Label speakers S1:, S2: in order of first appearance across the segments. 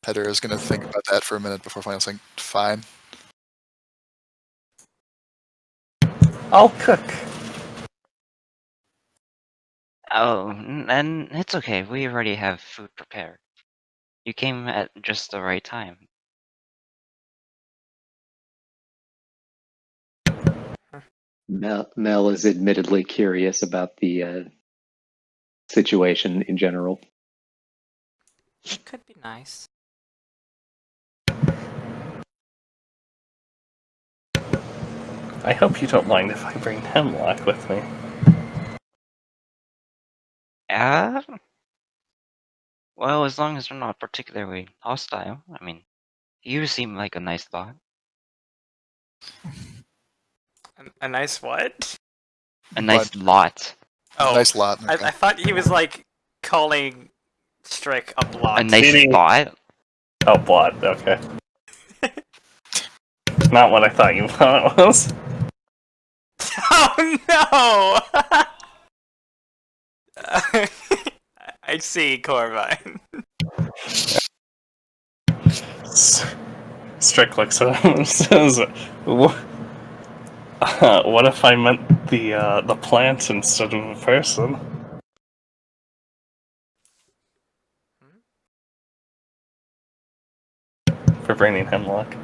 S1: Heather is going to think about that for a minute before finally saying, fine.
S2: I'll cook.
S3: Oh, and it's okay. We already have food prepared. You came at just the right time.
S4: Mel is admittedly curious about the situation in general.
S5: It could be nice.
S2: I hope you don't mind if I bring Hemlock with me.
S3: Well, as long as they're not particularly hostile. I mean, you seem like a nice thought.
S5: A nice what?
S3: A nice lot.
S5: Oh,
S1: Nice lot. Okay.
S5: I thought he was like calling Strick a blot.
S3: A nice
S2: Meaning-
S3: thought?
S2: Oh, blood, okay. Not what I thought you thought it was.
S5: Oh no! I see, Corvine.
S2: Strick looks at him and says, what if I meant the plant instead of a person? For bringing Hemlock.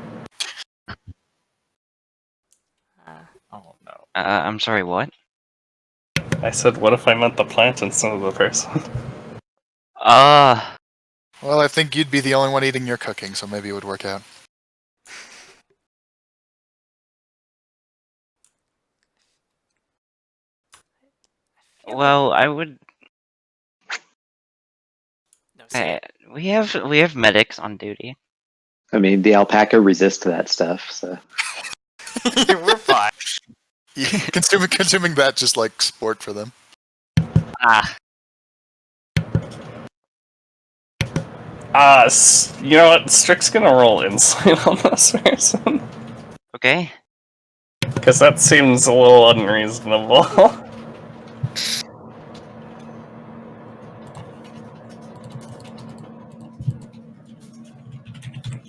S2: Oh no.
S3: I'm sorry, what?
S2: I said, what if I meant the plant instead of the person?
S1: Well, I think you'd be the only one eating your cooking, so maybe it would work out.
S3: Well, I would.
S5: No, say
S3: We have medics on duty.
S4: I mean, the alpaca resists that stuff, so...
S5: it. We're fine.
S1: consuming that just like sport for them.
S2: You know what? Strick's gonna roll insight on this person.
S3: Okay.
S2: Because that seems a little unreasonable.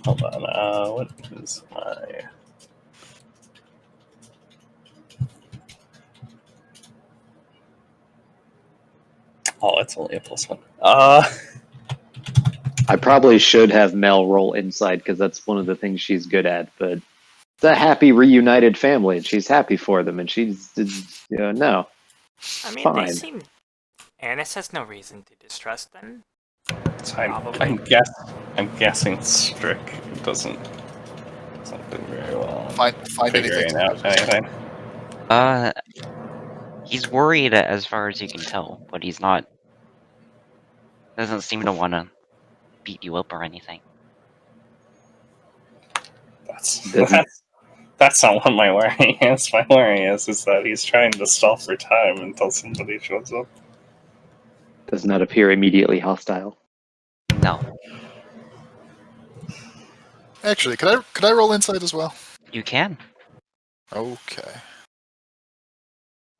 S2: Hold on, what is my... Oh, it's only a +1.
S4: I probably should have Mel roll insight, because that's one of the things she's good at, but it's a happy reunited family, and she's happy for them, and she's, no.
S5: I mean,
S4: Fine.
S5: they seem. Annis has no reason to distrust them.
S2: So
S5: Probably.
S2: I'm guessing Strick doesn't do very well.
S1: Find
S2: Figuring
S1: anything.
S2: out anything.
S3: He's worried as far as you can tell, but he's not. Doesn't seem to want to beat you up or anything.
S2: That's not what my worry is. My worry is that he's trying to stall for time until somebody shows up.
S4: Does not appear immediately hostile.
S3: No,
S1: Actually, could I roll insight as well?
S3: you can.
S1: Okay.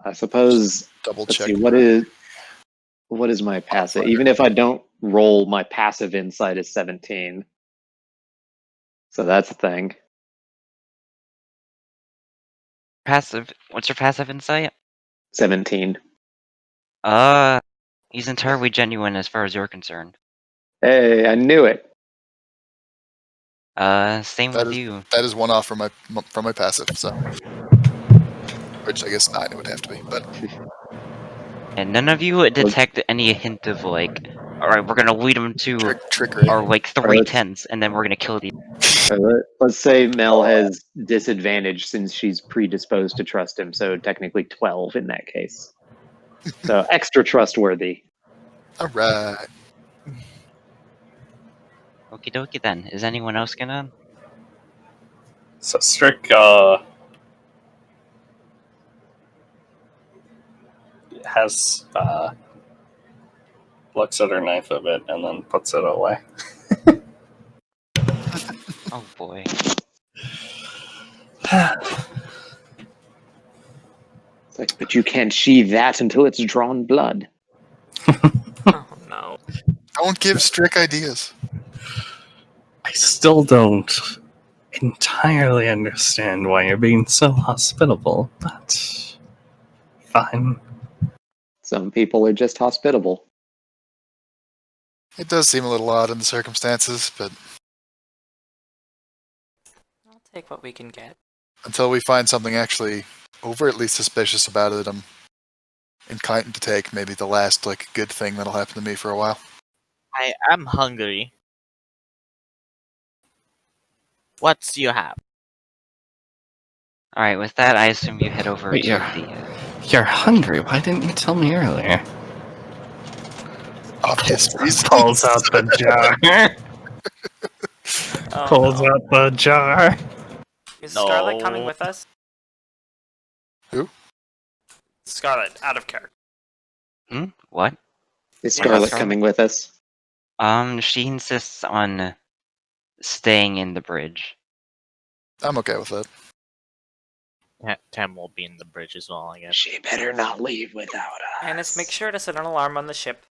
S4: I suppose...
S1: Double
S4: Let's
S1: check.
S4: see, what is my passive? Even if I don't roll, my passive insight is 17. So that's a thing.
S3: Passive. What's your passive insight?
S4: 17.
S3: He's entirely genuine as far as you're concerned.
S4: Hey, I knew it.
S3: Same
S1: That
S3: with
S1: is-
S3: you.
S1: That is one off from my passive, so which I guess 9 it would have to be, but
S3: And none of you detect any hint of like, alright, we're gonna lead them to
S1: trickery.
S3: our like 3
S4: Alright.
S3: tents, and then we're gonna kill these.
S4: Let's say Mel has disadvantage since she's predisposed to trust him, so technically 12 in that case. So extra trustworthy.
S1: All right.
S3: Okie dokie then. Is anyone else gonna?
S2: So Strick has looks at her knife a bit and then puts it away.
S3: Oh boy.
S4: It's like, but you can't sheathe that until it's drawn blood.
S5: Oh no.
S1: Don't give Strick ideas.
S2: I still don't entirely understand why you're being so hospitable, but fine.
S4: Some people are just hospitable.
S1: It does seem a little odd in the circumstances, but
S5: I'll take what we can get.
S1: until we find something actually overtly suspicious about it, I'm inclined to take maybe the last good thing that'll happen to me for a while.
S6: I am hungry. What do you have?
S3: Alright, with that, I assume you head over
S2: Wait,
S3: to
S2: you're hungry. Why didn't you tell me earlier?
S1: Obvious reason.
S2: Pulls out the jar.
S5: Oh,
S2: Pulls
S5: no.
S2: out the jar.
S5: Is Scarlet coming
S6: No.
S5: with us?
S1: Who?
S5: Scarlet, out of character.
S3: What?
S4: Is
S3: Yeah,
S4: Scarlet
S3: Scarlet.
S4: coming with us?
S3: She insists on staying in the bridge.
S1: I'm okay with that.
S6: Tam will be in the bridge as well, I guess.
S4: She better not leave without us.
S5: Annis, make sure to set an alarm on the ship.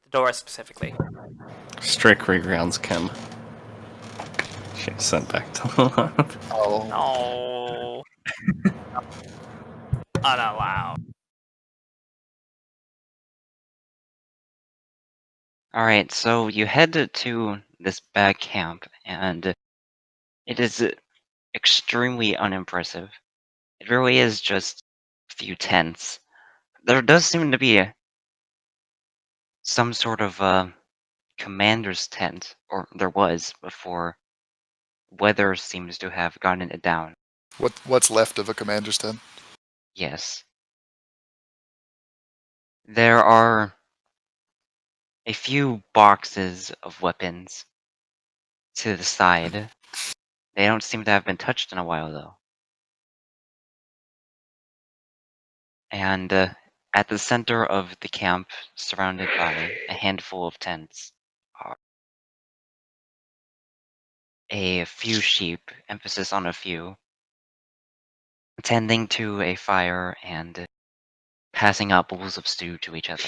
S5: The door specifically.
S2: Strick regrounds Kim. She's sent back to the lab.
S1: Oh,
S5: No. Unallowed.
S3: Alright, so you head to this bag camp, and it is extremely unimpressive. It really is just a few tents. There does seem to be some sort of commander's tent, or there was before weather seems to have gotten it down.
S1: what's left of a commander's tent?
S3: Yes. There are a few boxes of weapons to the side. They don't seem to have been touched in a while, though. And at the center of the camp, surrounded by a handful of tents, are a few sheep, emphasis on a few, tending to a fire and passing out bowls of stew to each other.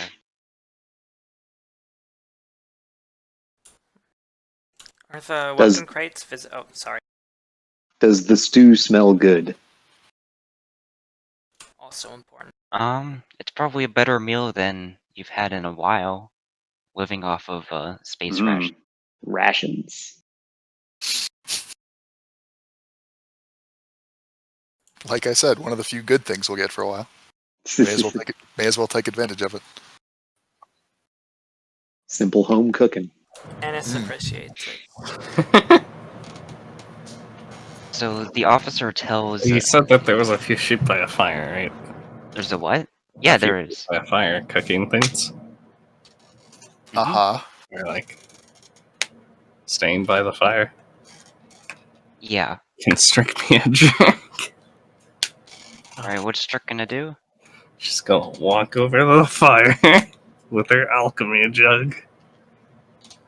S5: Are the
S4: Does-
S5: weapon crates oh, sorry.
S4: Does the stew smell good?
S5: Also important.
S3: It's probably a better meal than you've had in a while, living off of space ration.
S4: Rations.
S1: Like I said, one of the few good things we'll get for a while. May as well take advantage of it.
S4: Simple home cooking.
S5: Annis appreciates it.
S3: So the officer tells...
S2: You said that there was a few sheep by a fire, right?
S3: There's a what? Yeah,
S2: A few
S3: there
S2: sheep
S3: is.
S2: by a fire cooking things.
S1: Uh-huh.
S2: Or like staying by the fire.
S3: Yeah.
S2: Can Strick me a drink?
S3: Alright, what's Strick gonna do?
S2: She's gonna walk over to the fire with her alchemy jug.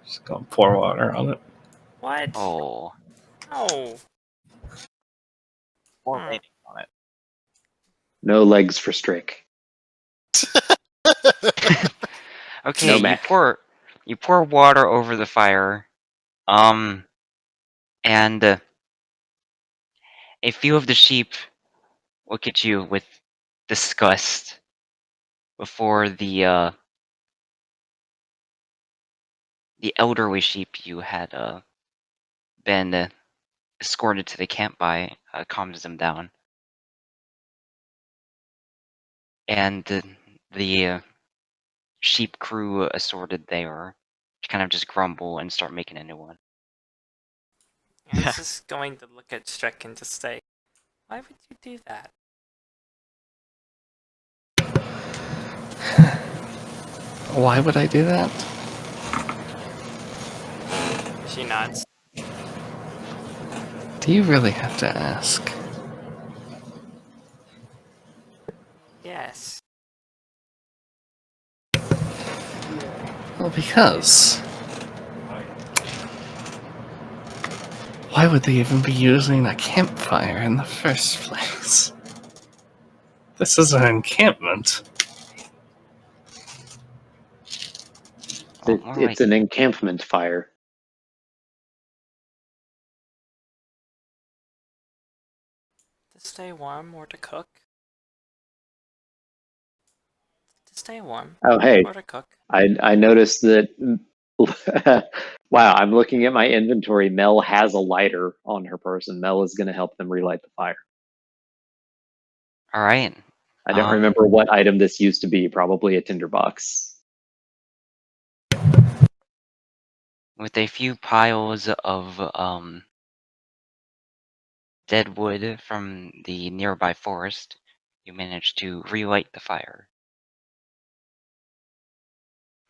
S2: She's gonna pour water on it.
S5: What?
S3: Oh.
S5: No.
S6: Or
S5: Hmm.
S6: waiting on it.
S4: No legs for Strick.
S3: Okay,
S4: No
S3: you
S4: Mac.
S3: pour water over the fire, and a few of the sheep look at you with disgust before the elderly sheep you had been escorted to the camp by calms them down, and the sheep crew assorted there kind of just grumble and start making a new one.
S5: Annis is going to look at Strick and just say, why would you do that?
S2: Why would I do that?
S5: She nods.
S2: Do you really have to ask?
S5: Yes.
S2: Well, because. Why would they even be using a campfire in the first place? This is an encampment.
S3: Oh, more
S4: It's
S3: like
S4: an encampment fire.
S5: stay warm or to cook? To stay warm
S4: Oh, hey,
S5: or to cook.
S4: I noticed that. Wow, I'm looking at my inventory. Mel has a lighter on her person. Mel is going to help them relight the fire.
S3: All right.
S4: I don't remember what item this used to be. Probably a tinderbox.
S3: With a few piles of dead wood from the nearby forest, you manage to relight the fire.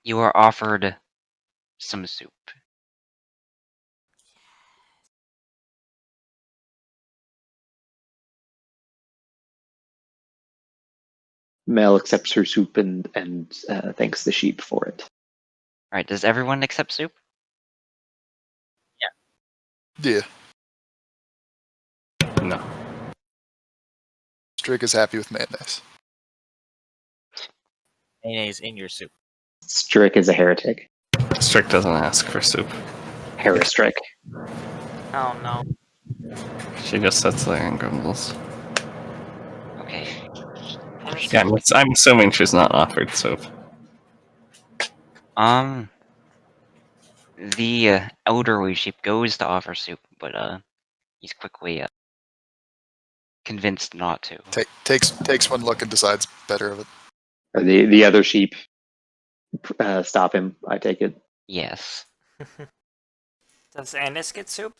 S3: You are offered some soup.
S4: Mel accepts her soup and thanks the sheep for it.
S3: All right, does everyone accept soup?
S1: Yeah.
S2: No.
S1: Strick is happy with mayonnaise.
S6: Mayonnaise in your soup.
S4: Strick is a heretic.
S2: Strick doesn't ask for soup.
S4: Heristrick.
S5: Oh no.
S2: She just sits there and grumbles.
S3: Okay.
S5: And it's
S2: Yeah, I'm assuming she's not offered soup.
S3: The elderly sheep goes to offer soup, but he's quickly convinced not to.
S1: Takes one look and decides better of it.
S4: Or the other sheep stop him, I take it.
S3: Yes,
S5: Does Annis get soup?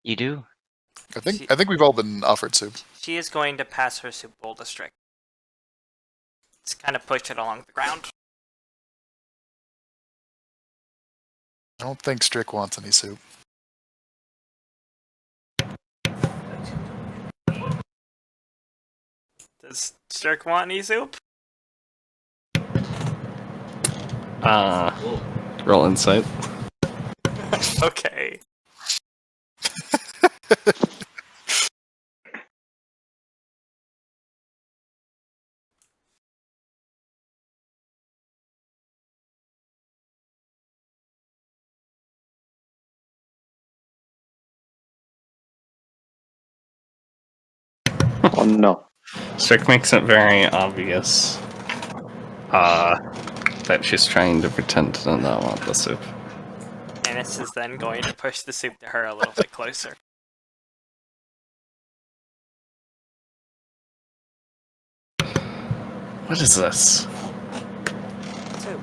S3: you do.
S1: I think we've all been offered soup.
S5: She is going to pass her soup bowl to Strick. Just kind of push it along the ground.
S1: I don't think Strick wants any soup.
S5: Does Strick want any soup?
S2: Roll insight.
S5: Okay.
S4: Oh no.
S2: Strick makes it very obvious that she's trying to pretend to not want the soup.
S5: Annis is then going to push the soup to her a little bit closer.
S2: What is this?
S5: Soup.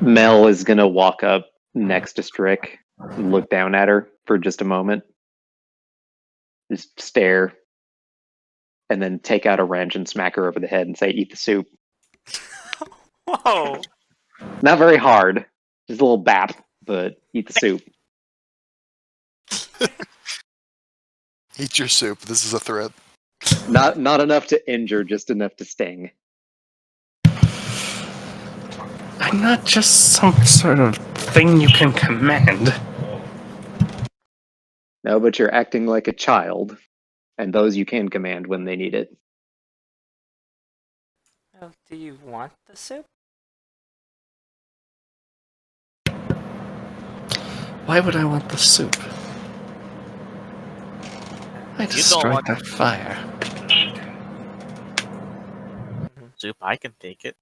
S4: Mel is gonna walk up next to Strick and look down at her for just a moment. Just stare. And then take out a wrench and smack her over the head and say, "Eat the soup."
S5: Whoa!
S4: Not very hard. Just a little bap, but eat the soup.
S1: Eat your soup. This is a threat.
S4: Not enough to injure, just enough to sting.
S2: I'm not just some sort of thing you can command.
S4: No, but you're acting like a child. And those you can command when they need it.
S5: Oh, do you want the soup?
S2: Why would I want the soup? I destroyed
S6: want-
S2: that fire.
S6: Soup, I can take it.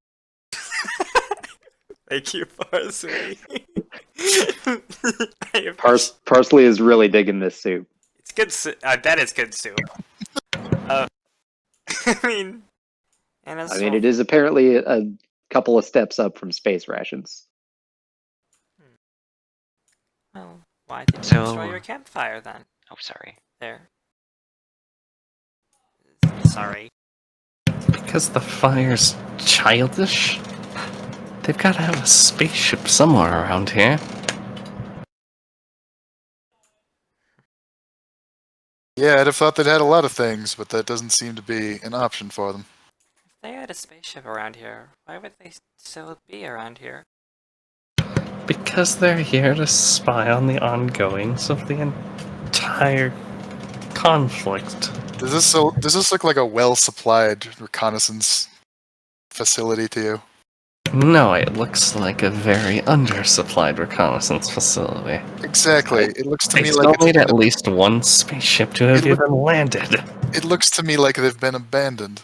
S5: Thank you, Parsley.
S4: Parsley is really digging this soup.
S5: It's good soup. I bet it's good soup. I mean,
S4: It is apparently a couple of steps up from space rations.
S5: Well, why did you destroy your campfire then?
S3: Oh, sorry.
S5: There. Sorry.
S2: Because the fire's childish? They've got to have a spaceship somewhere around here.
S1: Yeah, I'd have thought they'd had a lot of things, but that doesn't seem to be an option for them.
S5: If they had a spaceship around here, why would they still be around here?
S2: Because they're here to spy on the ongoings of the entire conflict.
S1: Does this look like a well-supplied reconnaissance facility to you?
S2: No, it looks like a very undersupplied reconnaissance facility.
S1: Exactly. It looks to
S2: They
S1: me
S2: still
S1: like
S2: need at least one spaceship to have
S1: It look-
S2: even landed.
S1: it looks to me like they've been abandoned.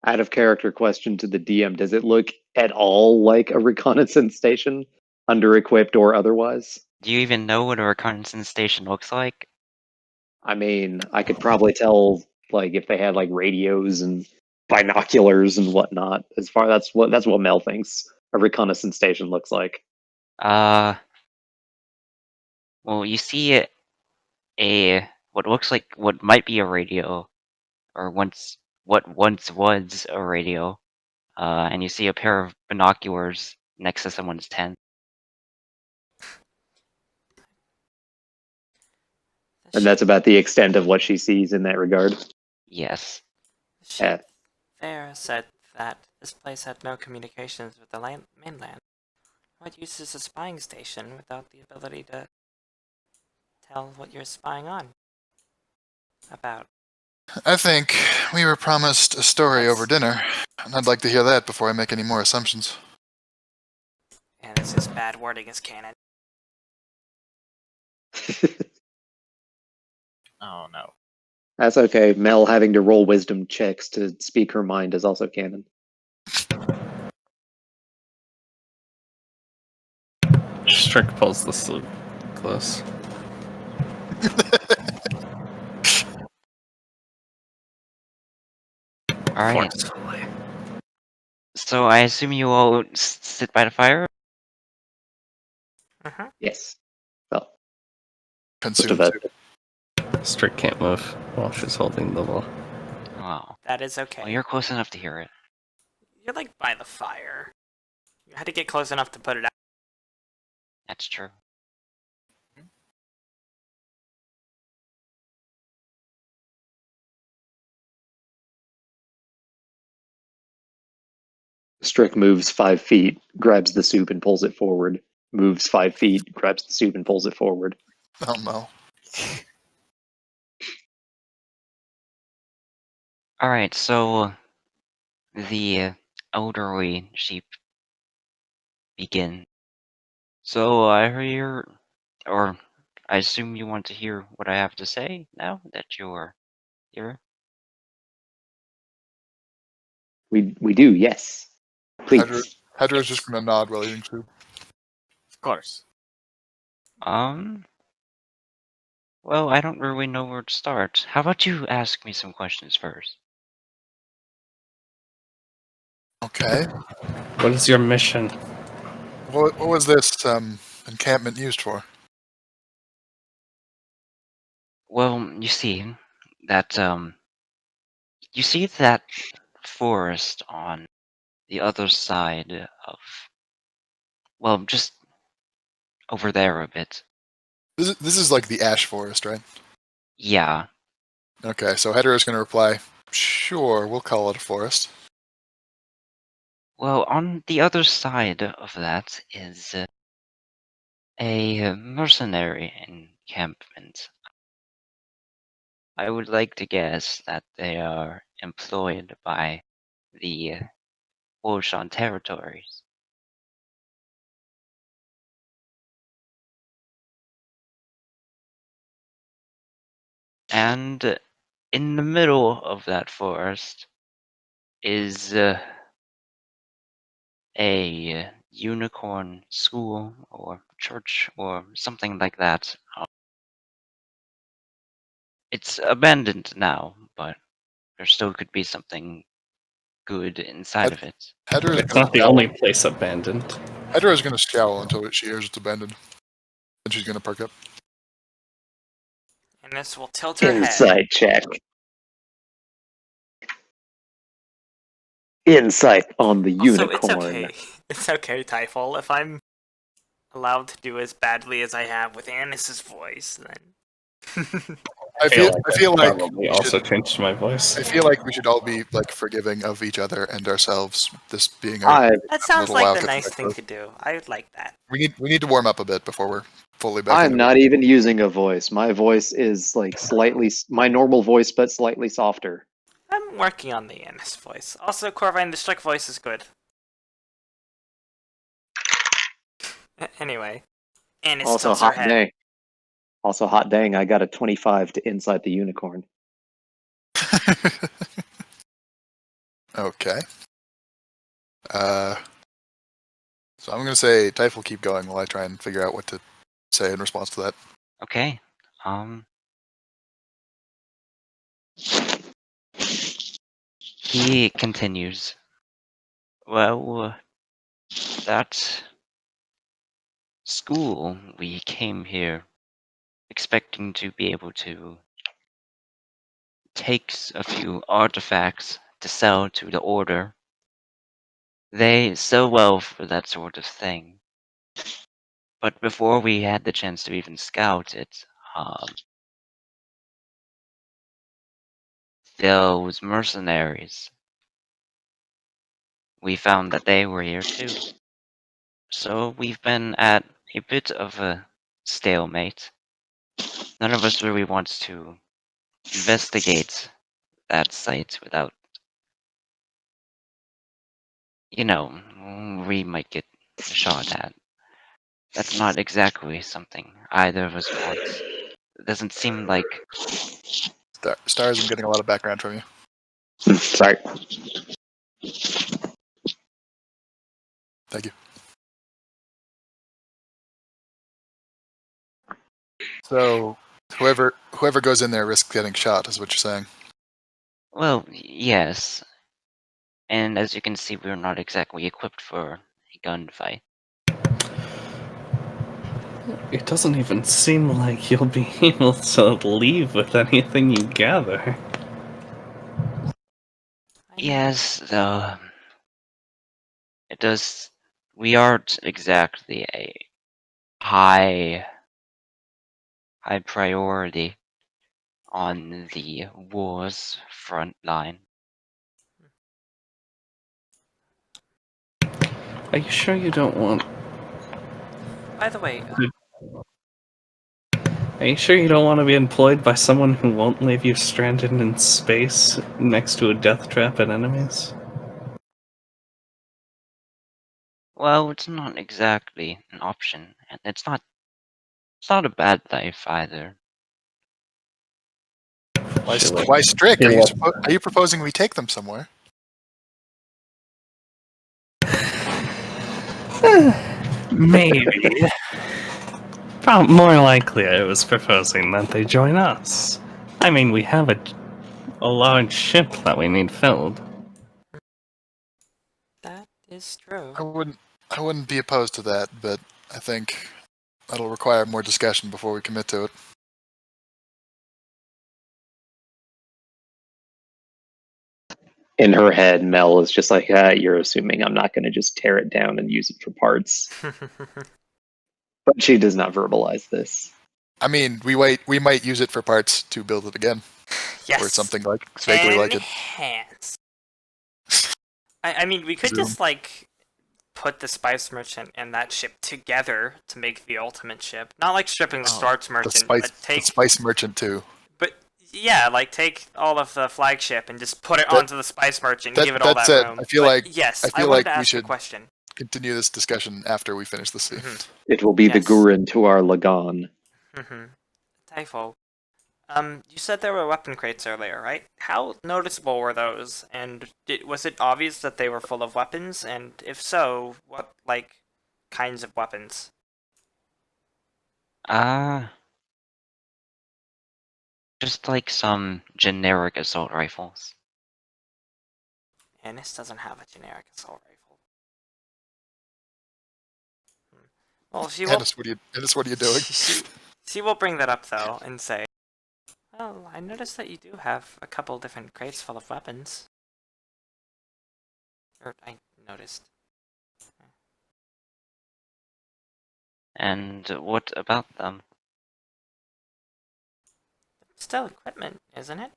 S4: Out of character question to the DM: does it look at all like a reconnaissance station, under-equipped or otherwise?
S3: Do you even know what a reconnaissance station looks like?
S4: I mean, I could probably tell, like, if they had like radios and binoculars and whatnot. That's what Mel thinks a reconnaissance station looks like.
S3: Uh, well, you see what looks like what might be a radio, or what once was a radio, and you see a pair of binoculars next to someone's tent.
S5: The
S4: And that's about the extent of what she sees in that regard.
S3: Yes.
S5: ship there said that this place had no communications with the mainland. What use is a spying station without the ability to tell what you're spying on about?
S1: I think we were promised a story
S5: That's-
S1: over dinner, and I'd like to hear that before I make any more assumptions.
S5: And this is bad wording as canon.
S6: Oh no.
S4: That's okay. Mel having to roll wisdom checks to speak her mind is also canon.
S2: Strick pulls the sleeve close.
S3: All right.
S2: Forcefully.
S3: So I assume you all sit by the fire.
S5: Uh-huh.
S4: Yes. Well, most
S1: Consume
S4: of us.
S2: Strick can't move while she's holding the ball.
S3: Wow.
S5: That is okay.
S3: Well, you're close enough to hear it.
S5: You're like by the fire. You had to get close enough to put it out.
S3: That's true.
S4: Strick moves 5 feet, grabs the soup and pulls it forward. Moves 5 feet, grabs the soup and pulls it forward.
S1: Oh no.
S3: All right. So the elderly sheep begin. So I hear, or I assume you want to hear what I have to say now that you're here.
S4: We do, yes. Please.
S1: Hedra's just gonna nod while eating soup.
S6: Of course.
S3: Well, I don't really know where to start. How about you ask me some questions first?
S1: Okay.
S2: What is your mission?
S1: What was this encampment used for?
S3: Well, you see that forest on the other side of, well, just over there a bit.
S1: This is like the ash forest, right?
S3: Yeah.
S1: Okay, so Hedra's gonna reply, "Sure, we'll call it a forest."
S3: Well, on the other side of that is a mercenary encampment. I would like to guess that they are employed by the Wolshan territories. And in the middle of that forest is a unicorn school or church or something like that. It's abandoned now, but there still could be something good inside of it.
S1: Hedra's
S2: It's
S1: gonna
S2: not the
S1: scowl.
S2: only place abandoned.
S1: Hedra's gonna scowl until she hears it's abandoned. Then she's gonna perk up.
S5: And this will tilt her head.
S4: Insight check. Insight on the
S5: Also,
S4: unicorn.
S5: it's okay. It's okay, Typhul. If I'm allowed to do as badly as I have with Anis's voice, then
S1: I feel like
S2: probably
S1: we
S2: also
S1: should,
S2: changed my voice.
S1: I feel like we should all be like forgiving of each other and ourselves. This being our
S4: I
S5: that sounds
S1: little
S5: like
S1: wild
S5: the
S1: cat
S5: nice
S1: perspective.
S5: thing to do. I would like that.
S1: We need to warm up a bit before we're fully back.
S4: I'm
S1: into
S4: not
S1: it.
S4: even using a voice. My voice is like slightly my normal voice, but slightly softer.
S5: I'm working on the Anis voice. Also, Corvine, the Strick voice is good. Anyway, and it
S4: Also
S5: stilts her
S4: hot
S5: head.
S4: dang. Also hot dang. I got a 25 to inside the unicorn.
S1: Okay. So I'm going to say Typh will keep going while I try and figure out what to say in response to that.
S3: Okay. He continues. Well, that school, we came here expecting to be able to take a few artifacts to sell to the Order. They sell well for that sort of thing. But before we had the chance to even scout it, those mercenaries, we found that they were here too. So we've been at a bit of a stalemate. None of us really wants to investigate that site without, we might get shot at. That's not exactly something either of us wants. It doesn't seem like.
S1: Stars, I'm getting a lot of background from you.
S4: Sorry.
S1: Thank you. So whoever goes in there risks getting shot, is what you're saying.
S3: Well, yes. And as you can see, we're not exactly equipped for a gunfight.
S2: It doesn't even seem like you'll be able to leave with anything you gather.
S5: I mean,
S3: Yes, though. It does. We aren't exactly a high priority on the war's front line.
S2: Are you sure you don't want...
S5: by the way,
S2: Are you sure you don't want to be employed by someone who won't leave you stranded in space next to a death trap and enemies?
S3: Well, it's not exactly an option, and it's not a bad life either.
S1: Why Strick? Are you proposing we take them somewhere?
S2: Maybe. Probably more likely I was proposing that they join us. I mean, we have a large ship that we need filled.
S5: that is true.
S1: I wouldn't be opposed to that, but I think that'll require more discussion before we commit to it.
S4: In her head, Mel is just like, you're assuming I'm not going to just tear it down and use it for parts. But she does not verbalize this.
S1: I mean, we might use it for parts to build it again,
S5: Yes.
S1: or something like vaguely like it.
S5: Enhance. I mean, we could
S1: Zoom.
S5: just like put the Spice Merchant and that ship together to make the ultimate ship. Not like stripping the Starts
S1: The
S5: Merchant, but take.
S1: the Spice Merchant too.
S5: But yeah, like take all of the flagship and just put it onto the Spice Merchant and give it all
S1: that's
S5: that
S1: it.
S5: room.
S1: I feel
S5: But
S1: like
S5: yes,
S1: I feel
S5: wanted
S1: like
S5: to
S1: we
S5: ask a
S1: should
S5: question.
S1: continue this discussion after we finish the scene.
S4: It will be the
S5: Yes.
S4: Gurren to our Lagan.
S5: Typho. You said there were weapon crates earlier, right? How noticeable were those? And was it obvious that they were full of weapons? And if so, what, like, kinds of weapons?
S3: Just like some generic assault rifles.
S5: And this doesn't have a generic assault rifle. Well, she will.
S1: Ennis, what are you doing?
S5: She will bring that up though and say, "Well, I noticed that you do have a couple different crates full of weapons." Or I noticed.
S3: And what about them?
S5: Still equipment, isn't it?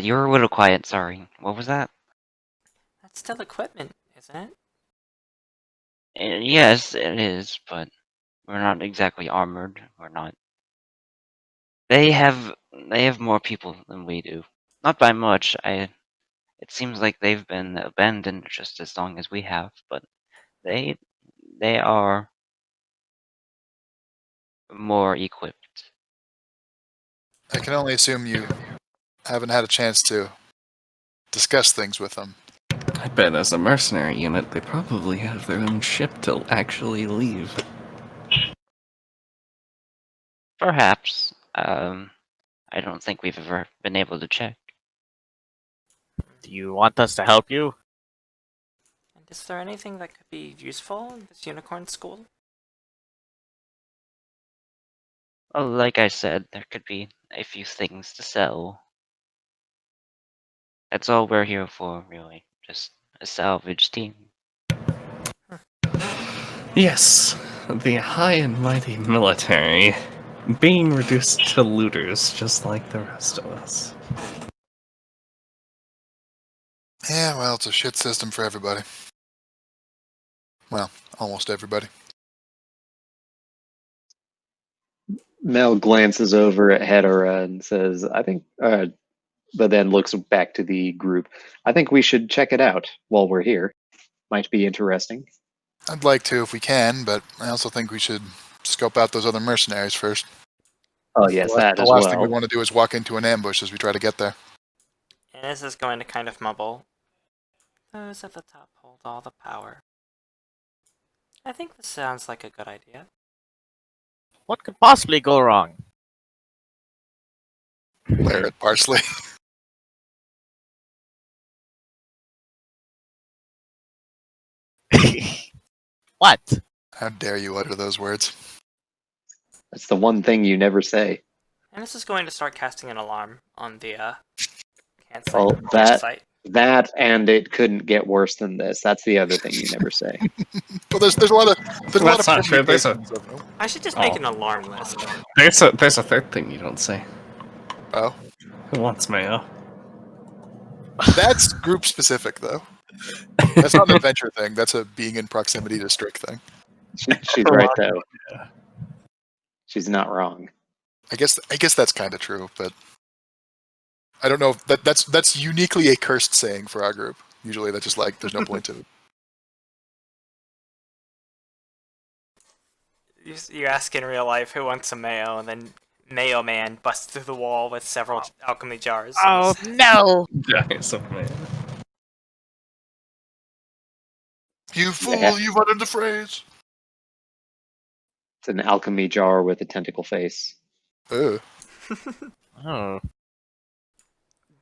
S3: You're a little quiet, sorry. What was that?
S5: That's still equipment, isn't it?
S3: Yes, it is, but we're not exactly armored. We're not. They have more people than we do. Not by much. It seems like they've been abandoned just as long as we have, but They are more equipped.
S1: I can only assume you haven't had a chance to discuss things with them.
S2: I bet as a mercenary unit, they probably have their own ship to actually leave.
S3: Perhaps. I don't think we've ever been able to check.
S6: Do you want us to help you?
S5: And is there anything that could be useful in this unicorn school?
S3: Well, like I said, there could be a few things to sell. That's all we're here for, really. Just a salvage team.
S2: Yes, the high and mighty military being reduced to looters just like the rest of us.
S1: Yeah, well, it's a shit system for everybody. Well, almost everybody.
S4: Mel glances over at Hedera and says, I think, but then looks back to the group. I think we should check it out while we're here. Might be interesting.
S1: I'd like to if we can, but I also think we should scope out those other mercenaries first.
S4: Oh, yes, that
S1: The
S4: as
S1: last thing we
S4: well.
S1: want to do is walk into an ambush as we try to get there.
S5: Innes is going to kind of mumble. Those at the top hold all the power. I think this sounds like a good idea.
S6: What could possibly go wrong?
S1: Glare at Parsley.
S6: What?
S1: How dare you utter those words?
S4: That's the one thing you never say.
S5: Innes is going to start casting an alarm on the campsite.
S4: Well,
S5: Site.
S4: that and it couldn't get worse than this. That's the other thing you never say.
S1: Well, there's a lot of
S2: That's not true. There's a
S1: permutations of-
S5: I should just make
S2: Oh.
S5: an alarm list.
S2: there's a third thing you don't say.
S1: Oh,
S2: Who wants mayo?
S1: that's group specific though. That's not an adventure thing. That's a being in proximity to Strick thing.
S4: She's right though. She's not wrong.
S1: I guess that's kind of true, but I don't know if that's uniquely a cursed saying for our group. Usually, that's just like there's no point to it.
S5: You ask in real life who wants some mayo, and then Mayo Man busts through the wall with several alchemy jars.
S6: Oh no!
S2: Giants of mayo.
S1: You fool!
S4: Yeah.
S1: You've uttered the phrase.
S4: It's an alchemy jar with a tentacle face.
S1: Ugh.
S6: Oh.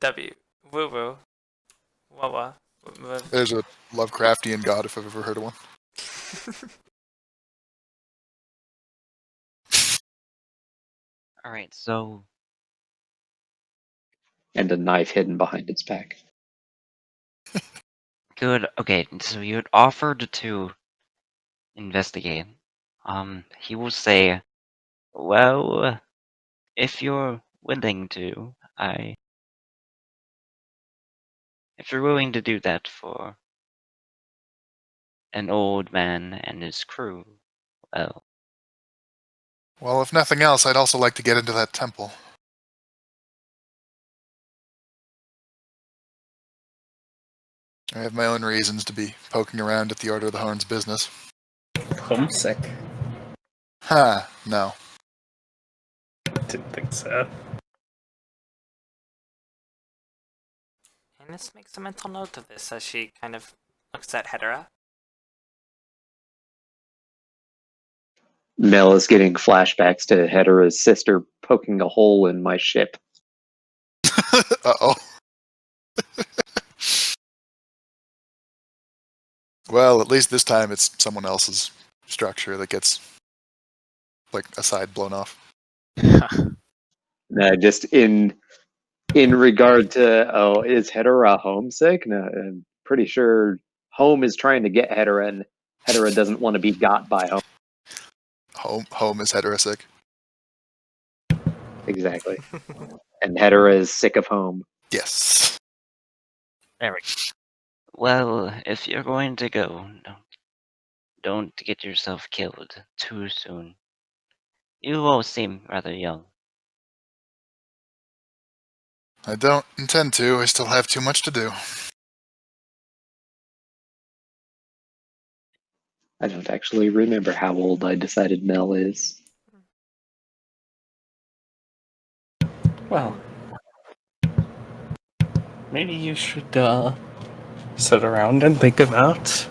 S5: W. Woo woo. Wawa.
S1: There's a Lovecraftian god if I've ever heard of one.
S3: Alright, so
S4: And a knife hidden behind its back.
S3: good. Okay, so you had offered to investigate. He will say, well, if you're willing to, if you're willing to do that for an old man and his crew, well,
S1: Well, if nothing else, I'd also like to get into that temple. I have my own reasons to be poking around at the Order of the Horn's business.
S2: Homesick.
S1: Ha, no.
S2: Didn't think so.
S5: Innes makes a mental note of this as she kind of looks at Hedera.
S4: Mel is getting flashbacks to Hedera's sister poking a hole in my ship.
S1: Uh-oh. Well, at least this time it's someone else's structure that gets, like, a side blown off.
S4: Just in regard to, is Hedera homesick? No, I'm pretty sure home is trying to get Hedera, and Hedera doesn't want to be got by home.
S1: Home is heterosic.
S4: Exactly. And Hedera is sick of home.
S1: Yes.
S6: There we
S3: well, if you're going to go, don't get yourself killed too soon. You all seem rather young.
S1: I don't intend to. I still have too much to do.
S4: I don't actually remember how old I decided Mel is.
S2: Well, maybe you should sit around and think about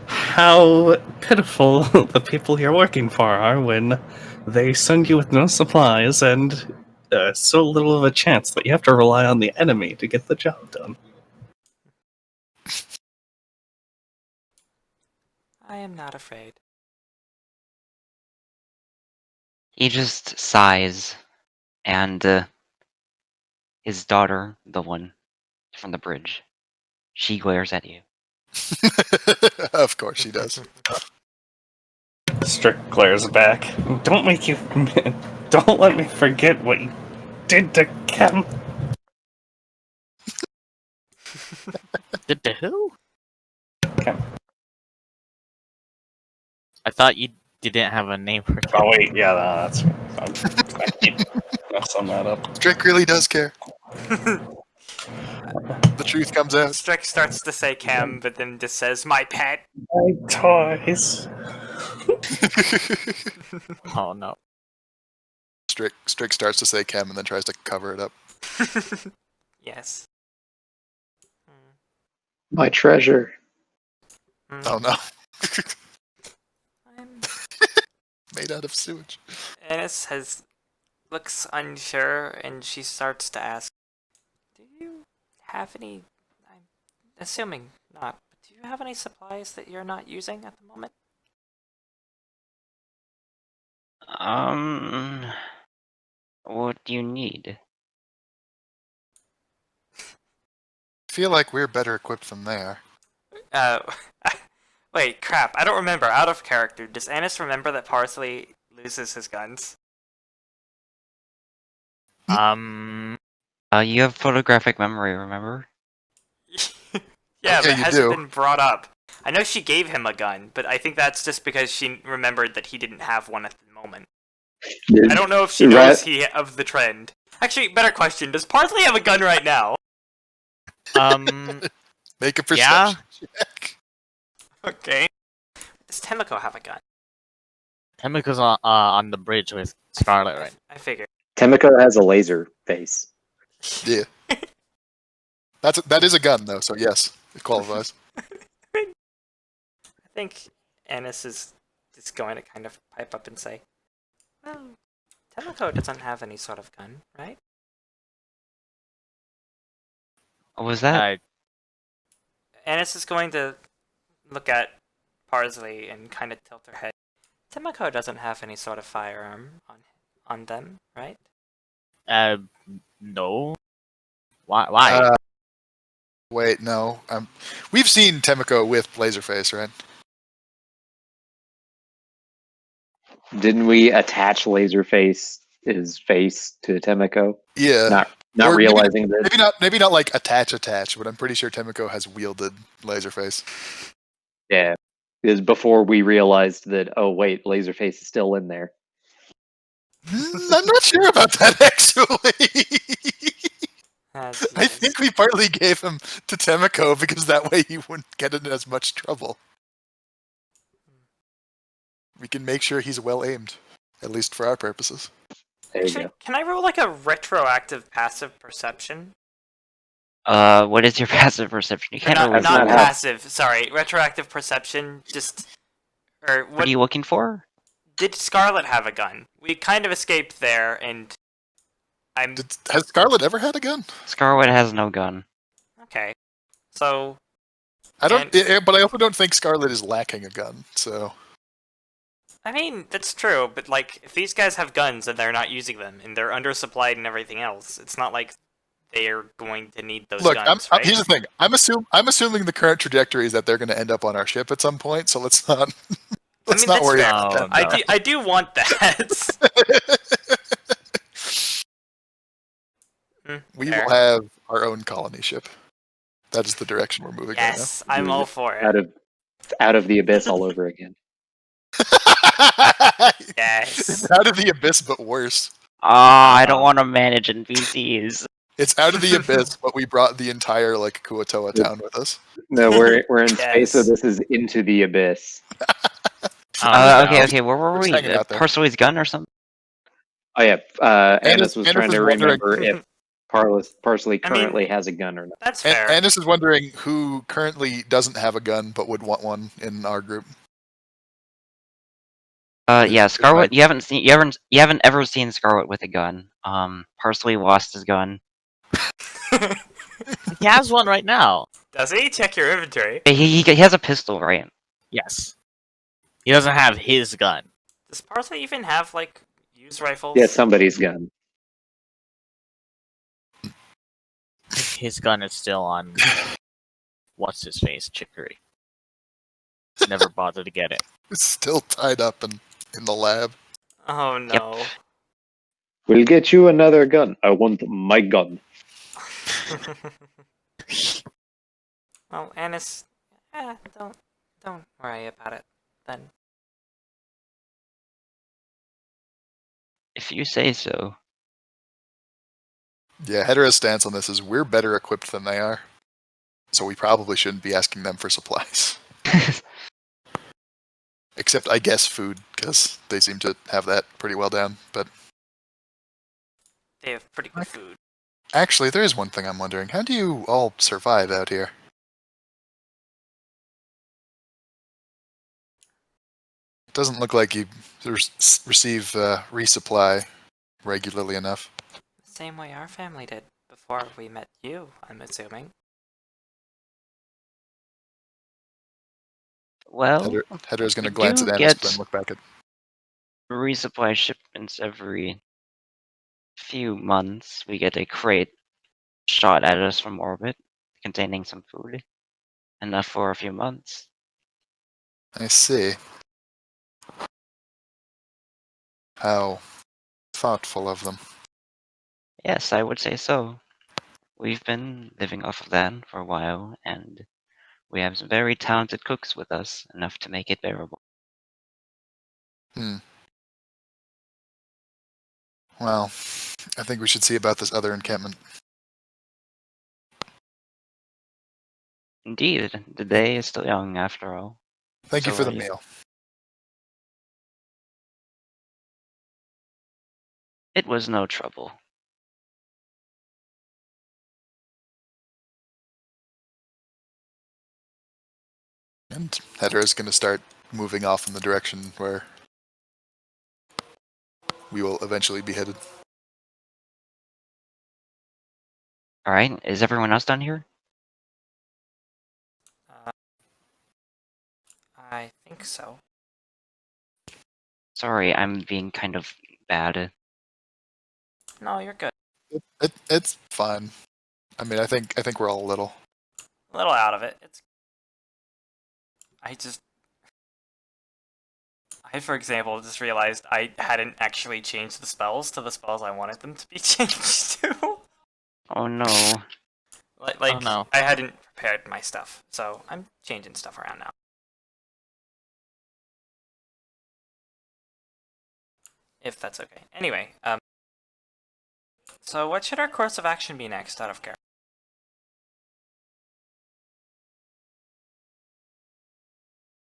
S2: how pitiful the people you're working for are when they send you with no supplies and so little of a chance that you have to rely on the enemy to get the job done.
S5: I am not afraid.
S3: He just sighs, and his daughter, the one from the bridge, she glares at you.
S1: Of course she does.
S2: Strick glares back. Don't let me forget what you did to Kem.
S6: Did the who?
S2: Kem.
S6: I thought you didn't have a name for
S2: Oh
S6: him.
S2: wait, yeah, that's. I keep messing that up.
S1: Strick really does care. The truth comes out.
S5: Strick starts to say Cam, but then just says, my pet.
S2: My toys.
S6: Oh no.
S1: Strick starts to say Chem and then tries to cover it up.
S5: Yes.
S4: My treasure.
S1: Oh no.
S5: I'm...
S1: Made out of sewage.
S5: Ennis looks unsure, and she starts to ask, do you have any... I'm assuming not, but do you have any supplies that you're not using at the moment?
S3: What do you need?
S1: I feel like we're better equipped than they are.
S5: Wait, crap, I don't remember. Out of character, does Ennis remember that Parsley loses his guns?
S3: You have photographic memory, remember?
S5: Yeah,
S1: Okay,
S5: but it
S1: you
S5: hasn't
S1: do.
S5: been brought up. I know she gave him a gun, but I think that's just because she remembered that he didn't have one at the moment. I don't know if she knows of the trend. Actually, better question, does Parsley have a gun right now?
S1: Make a perception check.
S5: Okay. Does Temiko have a gun?
S6: Temiko's on the bridge with Scarlet, right?
S5: I figured.
S4: Temiko has a laser face.
S1: Yeah. That is a gun though, so yes, it qualifies.
S5: I think Ennis is just going to kind of pipe up and say, well, Temiko doesn't have any sort of gun, right?
S3: What was that?
S5: Ennis is going to look at Parsley and kind of tilt her head. Temiko doesn't have any sort of firearm on them, right?
S6: No. Why?
S1: Wait, no. We've seen Temiko with Laserface, right?
S4: Didn't we attach Laserface's face to Temiko?
S1: Yeah.
S4: Not
S1: Or
S4: realizing that.
S1: Maybe not like attach, but I'm pretty sure Temiko has wielded Laserface.
S4: Yeah. Is before we realized that, oh wait, Laserface is still in there.
S1: I'm not sure about that actually. I think we partly gave him to Temiko because that way he wouldn't get in as much trouble. We can make sure he's well aimed, at least for our purposes.
S4: There you
S5: Actually,
S4: go.
S5: can I roll like a retroactive passive perception?
S3: What is your passive perception? You
S5: Or
S3: can't
S5: not,
S3: really
S5: not
S4: not
S3: roll.
S4: how-
S5: passive, sorry, retroactive perception, just... Or
S3: What are you looking for?
S5: Did Scarlet have a gun? We kind of escaped there, and
S1: Has Scarlet ever had a gun?
S3: Scarlet has no gun.
S5: Okay. So,
S1: I don't,
S5: And-
S1: but I also don't think Scarlet is lacking a gun. So
S5: I mean, that's true, but like, if these guys have guns and they're not using them, and they're undersupplied and everything else, it's not like they're going to need those
S1: look,
S5: guns, right?
S1: here's the thing. I'm assuming the current trajectory is that they're going to end up on our ship at some point. So let's not
S5: that's
S1: worry
S5: fair.
S1: about that.
S6: No.
S5: I do want that.
S1: We
S5: Fair.
S1: will have our own colony ship. That is the direction we're moving
S5: Yes, I'm all for it.
S4: Out of the abyss all over again.
S1: right now.
S5: Yes.
S1: It's out of the abyss, but worse.
S3: I don't want to manage NPCs.
S1: It's out of the abyss, but we brought the entire like Kuatoa town with us.
S4: No, we're in
S5: Yes.
S4: space, so this is into the abyss.
S3: Okay, where were
S1: We're just
S3: we?
S1: hanging out there.
S3: Parsley's gun or something?
S4: Oh yeah, Annis was
S1: Annis
S4: trying
S1: is
S4: to
S1: wondering-
S4: remember if Parsley
S5: I mean-
S4: currently has a gun or not.
S5: That's fair.
S1: Andis is wondering who currently doesn't have a gun but would want one in our group.
S3: Yeah, Scarlet. You haven't ever seen Scarlet with a gun. Parsley lost his gun.
S6: He has one right now.
S5: Does he? Check your inventory.
S3: He has a pistol, right?
S6: Yes. He doesn't have his gun.
S5: Does Parsley even have, like, used rifles?
S4: Yeah, somebody's gun.
S6: His gun is still on. What's his face? Chicory. Never bothered to get it.
S1: It's still tied up in the lab.
S5: Oh no.
S4: We'll get you another gun. I want my gun.
S5: Well, Annis, don't worry about it then.
S3: If you say so.
S1: Yeah, Hedera's stance on this is we're better equipped than they are. So we probably shouldn't be asking them for supplies. Except, I guess, food, because they seem to have that pretty well down. But
S5: They have pretty good food.
S1: actually, there is one thing I'm wondering. How do you all survive out here? It doesn't look like you receive resupply regularly enough.
S5: The same way our family did before we met you, I'm assuming.
S3: Well,
S1: Hedera's going to
S3: we
S1: glance
S3: do
S1: at Annis,
S3: get-
S1: but then look back at...
S3: resupply shipments every few months. We get a crate shot at us from orbit containing some food. Enough for a few months.
S1: I see. How thoughtful of them.
S3: Yes, I would say so. We've been living off of that for a while, and we have some very talented cooks with us, enough to make it bearable.
S1: Well, I think we should see about this other encampment.
S3: Indeed, the day is still young after all.
S1: Thank you
S3: So
S1: for the
S3: are you.
S1: meal.
S3: It was no trouble.
S1: And Hedera's going to start moving off in the direction where we will eventually be headed.
S3: Alright, is everyone else done here?
S5: I think so.
S3: Sorry, I'm being kind of bad.
S5: No, you're good.
S1: It's fine. I mean, I think we're all a little.
S5: A little out of it. I, for example, just realized I hadn't actually changed the spells to the spells I wanted them to be changed to.
S3: Oh no.
S5: Like,
S6: Oh, no.
S5: I hadn't prepared my stuff, so I'm changing stuff around now. If that's okay. Anyway, so what should our course of action be next, out of care?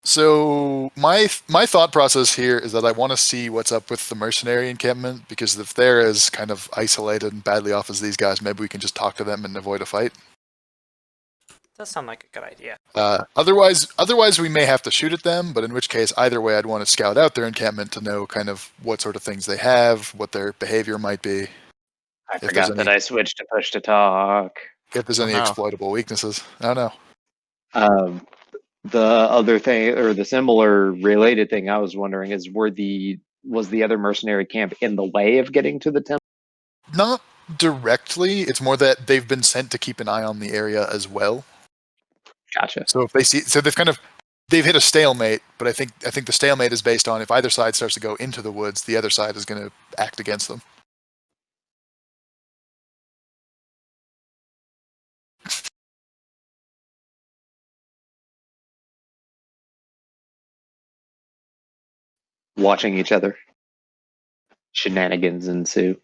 S1: So my thought process here is that I want to see what's up with the mercenary encampment, because if they're as kind of isolated and badly off as these guys, maybe we can just talk to them and avoid a fight.
S5: Does sound like a good idea.
S1: Otherwise we may have to shoot at them, but in which case, either way, I'd want to scout out their encampment to know kind of what sort of things they have, what their behavior might be,
S4: I
S1: there's
S4: forgot that
S1: any-
S4: I switched to push to talk.
S1: if there's
S6: Oh,
S1: any
S6: no.
S1: exploitable weaknesses. I don't know.
S4: The other thing, or the similar related thing I was wondering is, was the other mercenary camp in the way of getting to the temple?
S1: Not directly. It's more that they've been sent to keep an eye on the area as well.
S4: Gotcha.
S1: So if they see, so they've hit a stalemate. But I think the stalemate is based on if either side starts to go into the woods, the other side is going to act against them.
S4: Watching each other. Shenanigans ensue.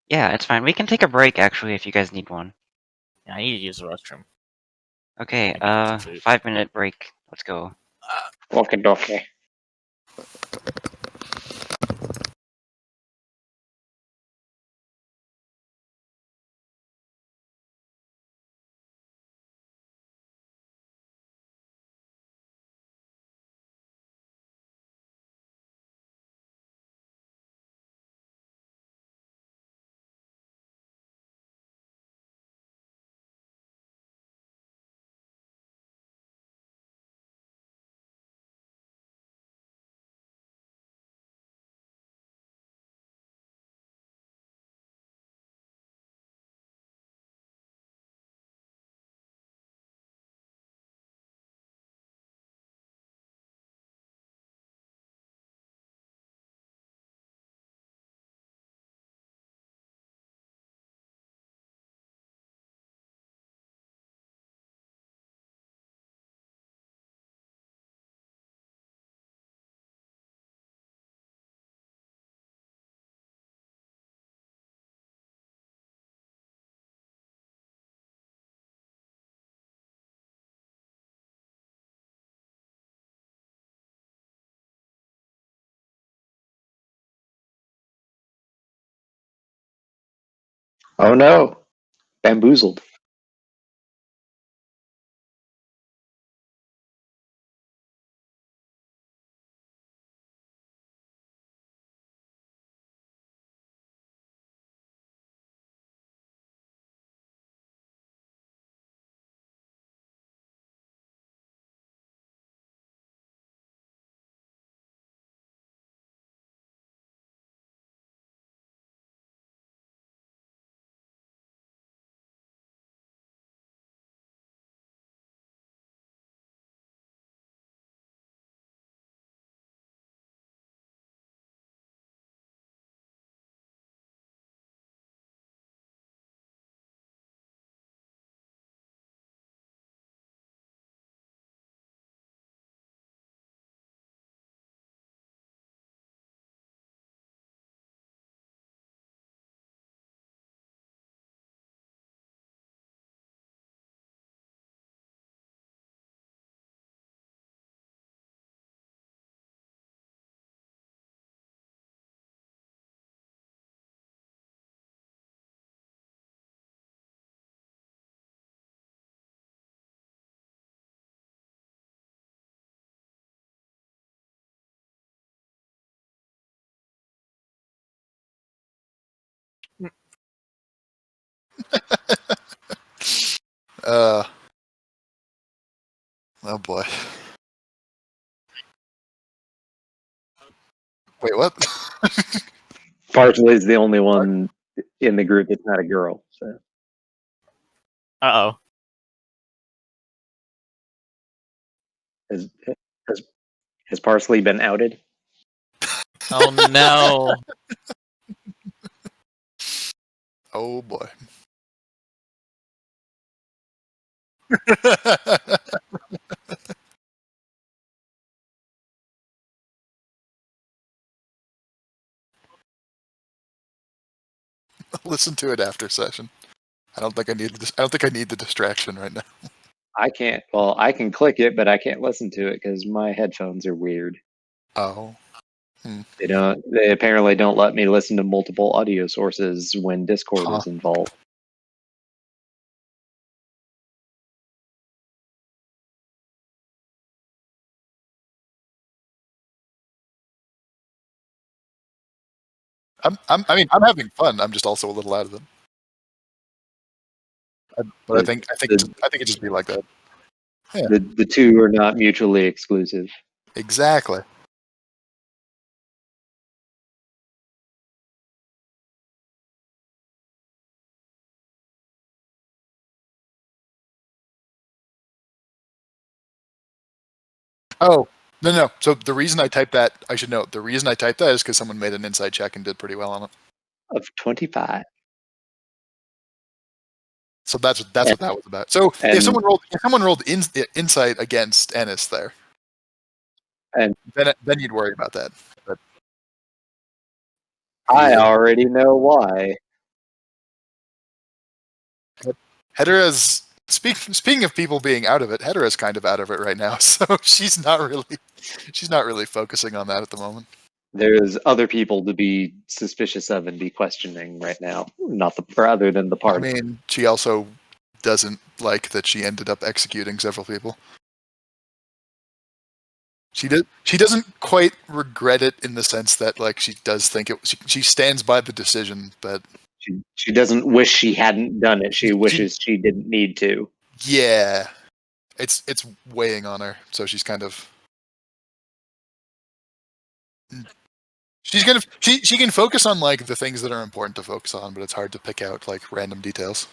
S3: Yeah, it's fine. We can take a break, actually, if you guys need one.
S6: Yeah, I need to use the restroom.
S3: Okay,
S6: Get some food.
S3: 5-minute break. Let's go.
S4: Walkie dokie. Oh no, bamboozled.
S1: Oh boy. Wait, what?
S4: Parsley is the only one in the group that's not a girl. So
S6: Uh-oh.
S4: has has, has Parsley been outed?
S6: Oh no.
S1: Oh boy. Listen to it after session. I don't think I need. I don't think I need the distraction right now.
S4: I can't. Well, I can click it, but I can't listen to it because my headphones are weird.
S1: Oh.
S4: They don't. They apparently don't let me listen to multiple audio sources when Discord
S1: Huh.
S4: is involved.
S1: I'm having fun. I'm just also a little out of it. But I think it'd just be like that. Yeah.
S4: The two are not mutually exclusive.
S1: Exactly. Oh, no. So the reason I typed that, I should note, the reason I typed that is because someone made an inside check and did pretty well on it.
S4: Of 25.
S1: So that's what that was about. So if someone rolled insight against Ennis there,
S4: And
S1: then you'd worry about that. But
S4: I already know why.
S1: Hedera's Speaking of people being out of it, Hedera's kind of out of it right now, so she's not really focusing on that at the moment.
S4: There's other people to be suspicious of and be questioning right now, not the other than the
S1: I
S4: party.
S1: mean, she also doesn't like that she ended up executing several people. She doesn't quite regret it in the sense that like she does think it. She stands by the decision, but
S4: She doesn't wish she hadn't done it. She wishes she didn't need to.
S1: yeah, it's weighing on her, so she's kind of. She can focus on like the things that are important to focus on, but it's hard to pick out like random details.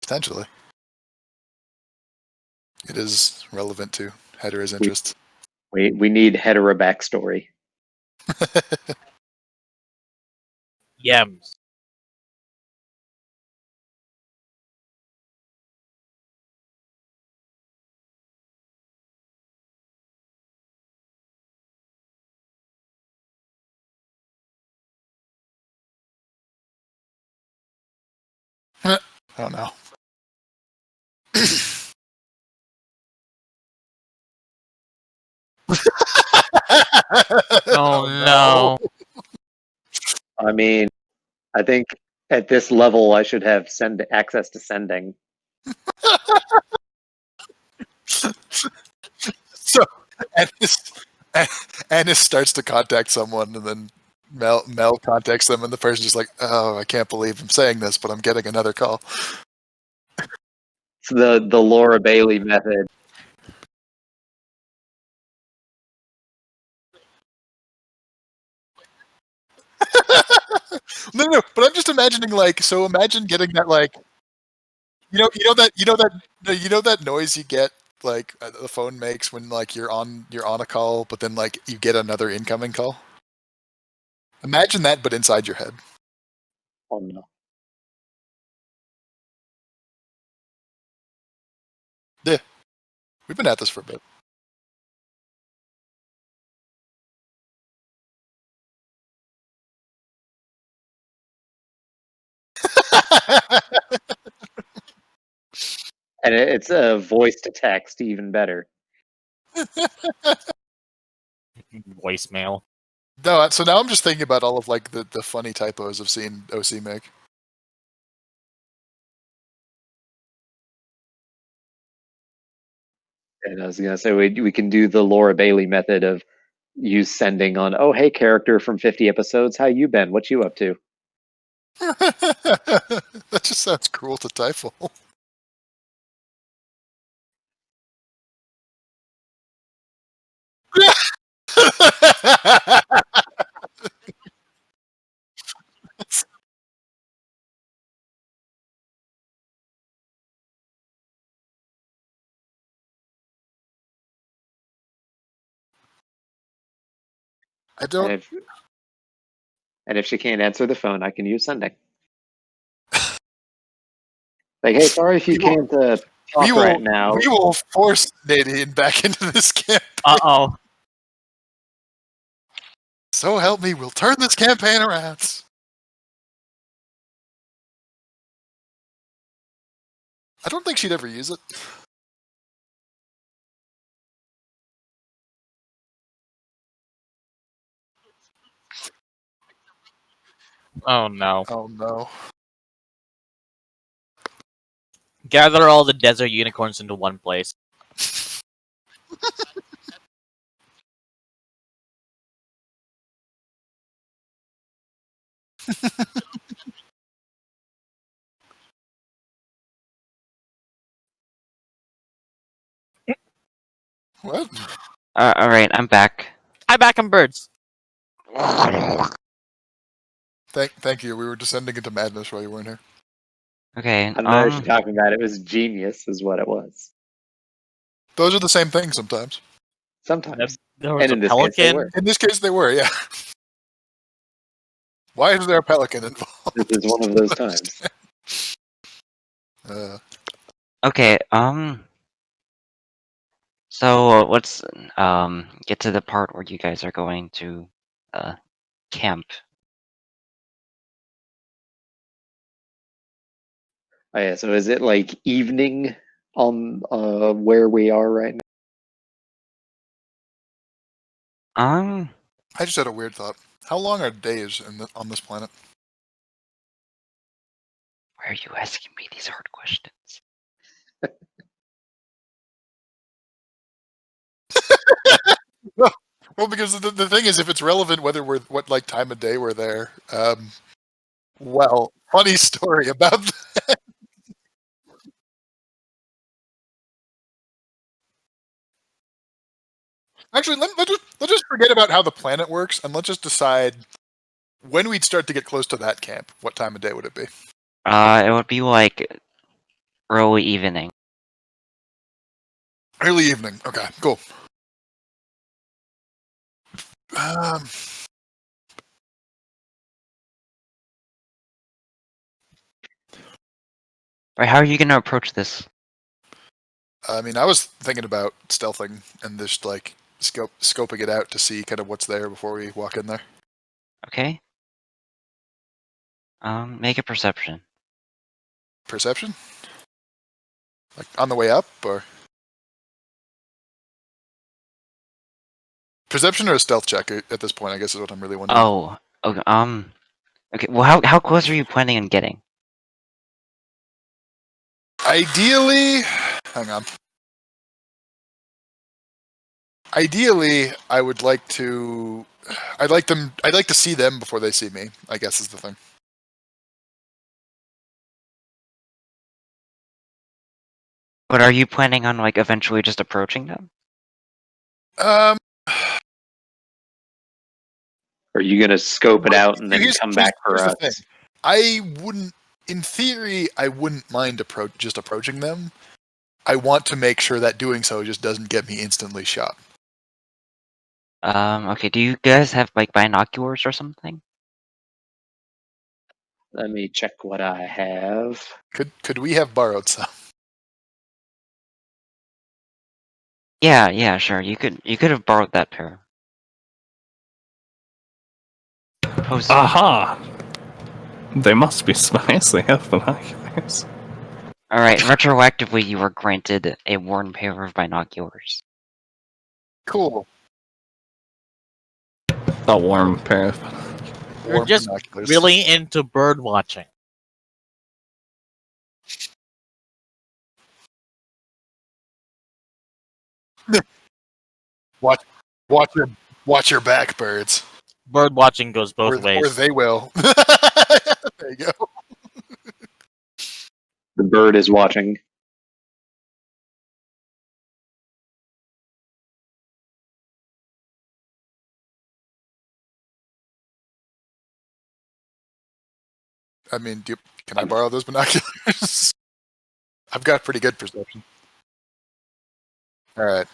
S1: Potentially, it is relevant to Hedera's interests.
S4: We need Hedera backstory.
S6: Yems.
S1: Oh no.
S6: Oh no.
S4: I mean, I think at this level I should have access to sending.
S1: So Ennis starts to contact someone, and then Mel contacts them, and the person's just like, "Oh, I can't believe I'm saying this, but I'm getting another call."
S4: It's the Laura Bailey method.
S1: No, but I'm just imagining like, so imagine getting that like, you know that noise you get like the phone makes when like you're on a call, but then like you get another incoming call. Imagine that, but inside your head.
S4: Oh no.
S1: Yeah, we've been at this for a bit.
S4: And it's a voice to text, even better.
S6: Voicemail.
S1: No, so now I'm just thinking about all of like the funny typos I've seen OC make.
S4: And I was gonna say we can do the Laura Bailey method of use sending on. Oh, hey, character from 50 episodes. How you been? What you up to?
S1: That just sounds cruel to Typhul. I don't.
S4: And if she can't answer the phone, I can use sending. Like, hey, sorry if you can't talk right now.
S1: We will force Nadine back into this campaign.
S6: Uh-oh.
S1: So help me, we'll turn this campaign around. I don't think she'd ever use it.
S6: Oh no.
S1: Oh no.
S6: Gather all the desert unicorns into one place.
S1: What?
S3: Alright, I'm back.
S6: I back 'em birds.
S1: Thank you. We were descending into madness while you weren't here.
S3: Okay,
S4: I don't know what you're talking about. It was genius, is what it was.
S1: Those are the same things sometimes.
S4: Sometimes.
S6: There was
S4: And
S6: a
S4: in this case, they
S6: pelican.
S4: were.
S1: In this case, they were, yeah. Why is there a pelican involved?
S4: This is one of those times.
S3: Okay, so let's get to the part where you guys are going to camp
S4: Oh, yeah, so is it like evening on where we are right now?
S1: I just had a weird thought. How long are days on this planet?
S3: Why are you asking me these hard questions?
S1: Well, because the thing is, if it's relevant whether we're what like time of day we're there. Well, funny story about that. Actually, let's just forget about how the planet works, and let's just decide when we'd start to get close to that camp. What time of day would it be?
S3: It would be like early evening.
S1: Early evening. Okay, cool. Um,
S3: Right, how are you gonna approach this?
S1: I mean, I was thinking about stealthing and just like scoping it out to see kind of what's there before we walk in there.
S3: Okay. Make a perception.
S1: Perception? Like on the way up, or perception or a stealth check at this point? I guess is what I'm really wondering.
S3: Oh, okay. Okay. Well, how close are you planning on getting?
S1: Ideally, hang on. Ideally, I would like to. I'd like to see them before they see me. I guess is the thing.
S3: But are you planning on like eventually just approaching them?
S1: Um,
S4: Are you gonna scope it out and then come back for
S1: here's
S4: us?
S1: the thing. I wouldn't. In theory, I wouldn't mind just approaching them. I want to make sure that doing so just doesn't get me instantly shot.
S3: Okay. Do you guys have like binoculars or something?
S4: Let me check what I have.
S1: Could we have borrowed some?
S3: Yeah, sure. You could have borrowed that pair. Post.
S2: Aha! They must be spies. They have binoculars.
S3: All right. Retroactively, you were granted a worn pair of binoculars.
S1: Cool.
S2: A warm pair of
S6: You're
S1: Warm
S6: just
S1: binoculars.
S6: really into bird watching.
S1: Watch your back, birds.
S6: Bird watching goes both
S1: Or
S6: ways.
S1: they will. There you go.
S4: The bird is watching.
S1: I mean, can I borrow those binoculars? I've got pretty good perception. All right.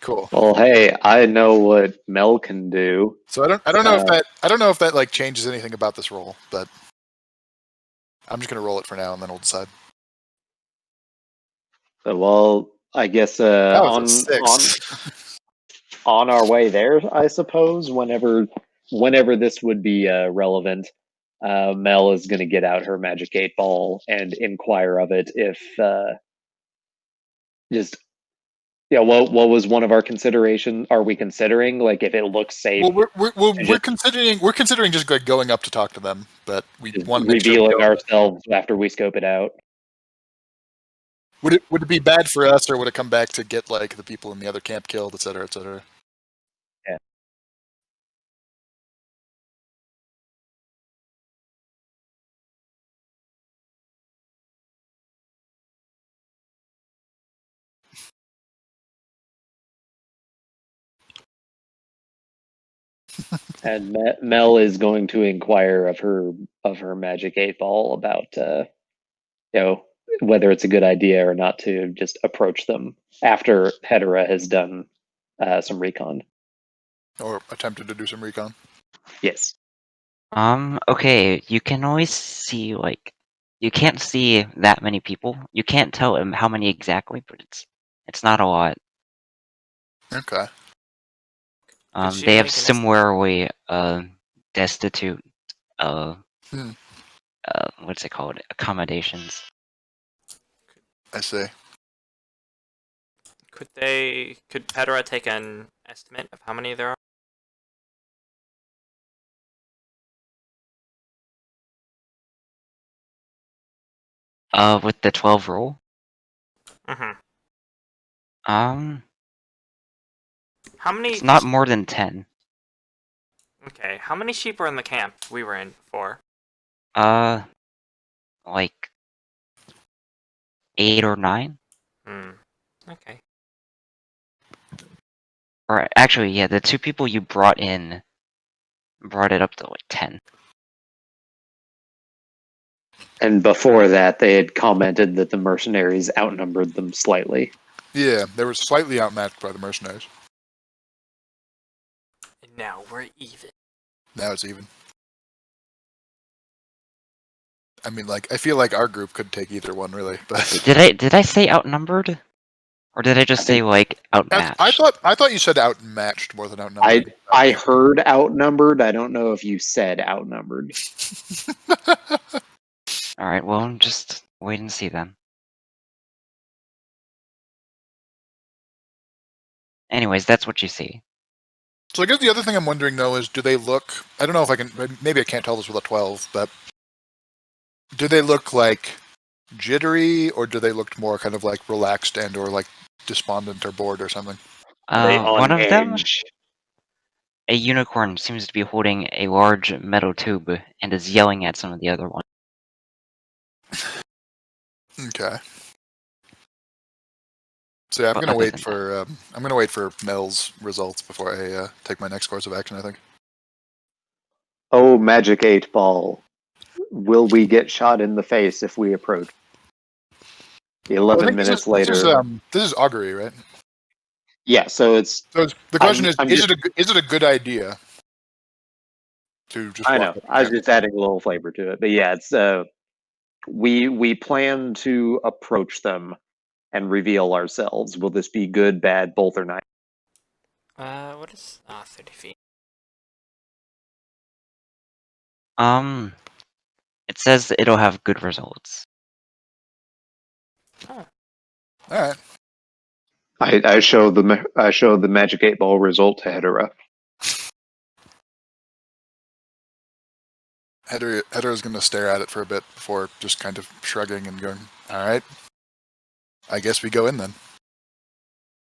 S1: Cool.
S4: Well, hey, I know what Mel can do.
S1: So I don't know if that like changes anything about this roll, but I'm just gonna roll it for now and then we'll decide.
S4: Well, I guess
S1: That was a 6.
S4: on our way there, I suppose. Whenever this would be relevant, Mel is going to get out her Magic 8 Ball and inquire of it if just yeah. What was one of our consideration? Are we considering like if it looks safe?
S1: Well, we're
S4: just-
S1: considering just like going up to talk to them, but we
S4: just
S1: want to make sure we
S4: revealing
S1: don't.
S4: ourselves after we scope it out?
S1: Would it be bad for us, or would it come back to get like the people in the other camp killed, et cetera, et cetera?
S4: Yeah. And Mel is going to inquire of her Magic 8 Ball about whether it's a good idea or not to just approach them after Hedera has done some recon.
S1: Or attempted to do some recon.
S4: Yes.
S3: Okay. You can always see like you can't see that many people. You can't tell how many exactly, but it's not a lot.
S1: Okay.
S5: Could you
S3: They have
S5: make an
S3: similarly destitute
S1: Hmm.
S3: what's it called? Accommodations.
S1: I see.
S5: Could Pedra take an estimate of how many there are?
S3: With the 12 rule.
S5: Mm-hmm. How many?
S3: It's not more than 10.
S5: Okay. How many sheep were in the camp we were in for?
S3: Like 8 or 9.
S5: Okay.
S3: Or actually, yeah, the 2 people you brought in brought it up to like 10.
S4: And before that, they had commented that the mercenaries outnumbered them slightly.
S1: Yeah, they were slightly outmatched by the mercenaries.
S5: And now we're even.
S1: Now it's even. I mean, like, I feel like our group could take either one, really. But
S3: Did I say outnumbered? Or did I just say,
S4: think-
S3: like, outmatched?
S1: I thought you said outmatched more than outnumbered.
S4: I heard outnumbered. I don't know if you said outnumbered.
S3: Alright, well, just wait and see then. Anyways, that's what you see.
S1: So I guess the other thing I'm wondering, though, is do they look... I don't know if I can... Maybe I can't tell this with a 12, but... Do they look, like, jittery, or do they look more kind of, like, relaxed and or, like, despondent or bored or something?
S4: Are they on
S3: One of them,
S4: edge?
S3: a unicorn, seems to be holding a large metal tube and is yelling at some of the other ones.
S1: Okay. So yeah, I'm
S3: But
S1: gonna
S3: other
S1: wait
S3: than
S1: for I'm gonna wait for Mel's results before I take my next course of action. I think.
S4: Oh, magic 8 ball. Will we get shot in the face if we approach?
S1: I
S4: 11
S1: think
S4: minutes later.
S1: This is augury, right?
S4: Yeah, so it's.
S1: So the question
S4: I'm
S1: is it a good idea to just
S4: I
S1: walk
S4: know.
S1: up
S4: I was
S1: and
S4: just adding a little flavor to it, but yeah, it's we plan to approach them and reveal ourselves. Will this be good, bad, both, or not?
S5: What is 30 feet?
S3: It says it'll have good results.
S5: Oh.
S1: All right.
S4: I show the magic 8 ball result to Hedera.
S1: Header is going to stare at it for a bit before just kind of shrugging and going, "All right, I guess we go in then."